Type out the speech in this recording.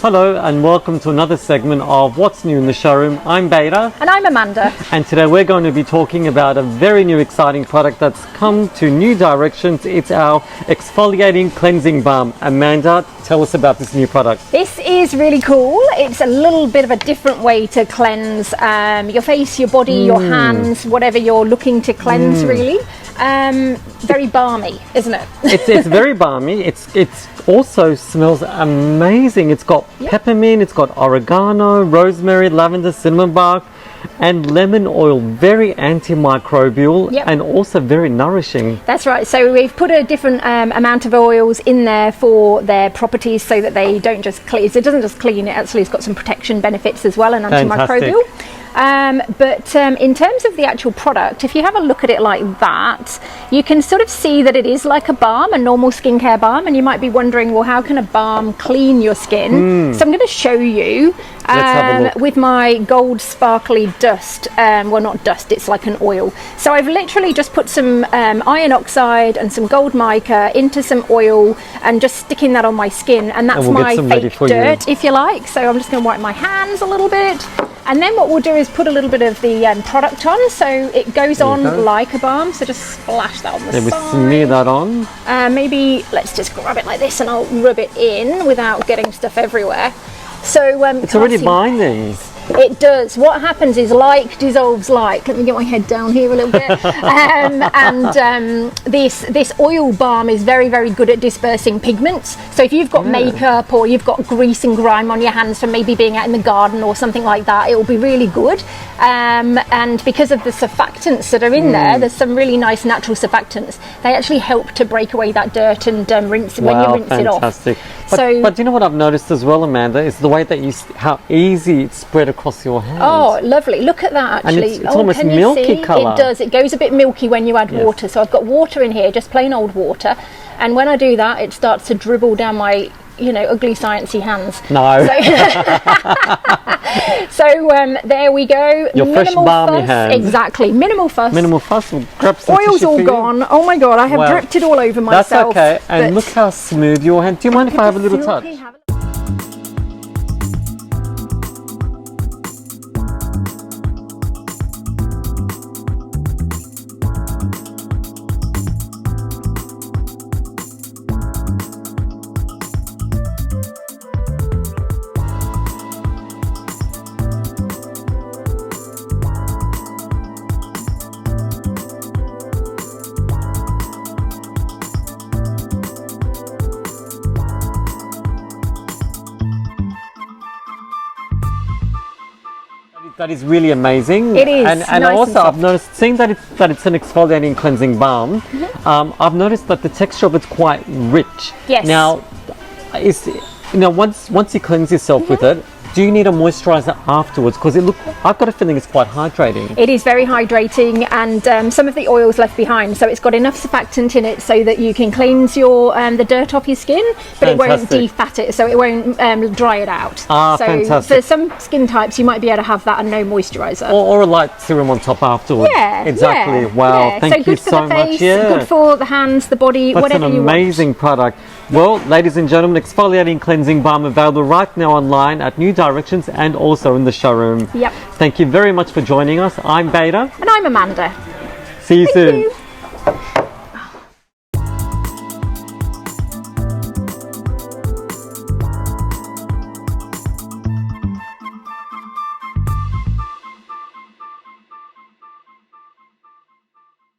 Hello and welcome to another segment of What's New in the Showroom. I'm Beta. And I'm Amanda. And today we're going to be talking about a very new exciting product that's come to new directions. It's our exfoliating cleansing balm. Amanda, tell us about this new product. This is really cool. It's a little bit of a different way to cleanse your face, your body, your hands, whatever you're looking to cleanse really. Very balmy, isn't it? It's very balmy. It's also smells amazing. It's got peppermint, it's got oregano, rosemary, lavender, cinnamon bark, and lemon oil. Very antimicrobial and also very nourishing. That's right. So we've put a different amount of oils in there for their properties, so that they don't just clean. It doesn't just clean. It actually has got some protection benefits as well, and antimicrobial. But in terms of the actual product, if you have a look at it like that, you can sort of see that it is like a balm, a normal skincare balm, and you might be wondering, well, how can a balm clean your skin? So I'm going to show you with my gold sparkly dust. Well, not dust, it's like an oil. So I've literally just put some iron oxide and some gold mica into some oil and just sticking that on my skin, and that's my fake dirt, if you like. So I'm just going to wipe my hands a little bit. And then what we'll do is put a little bit of the product on, so it goes on like a balm. So just splash that on the side. We smear that on. Maybe let's just grab it like this and I'll rub it in without getting stuff everywhere. So it's already binding. It does. What happens is like dissolves like. Let me get my head down here a little bit. This oil balm is very, very good at dispersing pigments. So if you've got makeup or you've got grease and grime on your hands from maybe being out in the garden or something like that, it will be really good. And because of the surfactants that are in there, there's some really nice natural surfactants. They actually help to break away that dirt and rinse when you rinse it off. Fantastic. But you know what I've noticed as well, Amanda, is the way that how easy it's spread across your hands. Oh, lovely. Look at that, actually. And it's almost milky colour. It does. It goes a bit milky when you add water. So I've got water in here, just plain old water. And when I do that, it starts to dribble down my, ugly sciencey hands. No. So there we go. Your fresh balmy hands. Exactly. Minimal fuss. Minimal fuss. We'll grab some Oil's all gone. Oh my God, I have dripped it all over myself. That's okay. And look how smooth your hand. Do you mind if I have a little touch? That is really amazing. It is. And nice also I've noticed, seeing that it's an exfoliating cleansing balm, I've noticed that the texture of it's quite rich. Yes. Now, once you cleanse yourself with it, do you need a moisturizer afterwards? Because I've got a feeling it's quite hydrating. It is very hydrating, and some of the oil's left behind, so it's got enough surfactant in it so that you can cleanse the dirt off your skin, but it won't defat it, so it won't dry it out. So for some skin types, you might be able to have that and no moisturizer. Or a light serum on top afterwards. Yeah, exactly. Yeah, wow, thank you so much. Good for the hands, the body, whatever you want. That's an amazing product. Well, ladies and gentlemen, exfoliating cleansing balm available right now online at New Directions and also in the showroom. Yep. Thank you very much for joining us. I'm Beta. And I'm Amanda. See you soon. Thank you.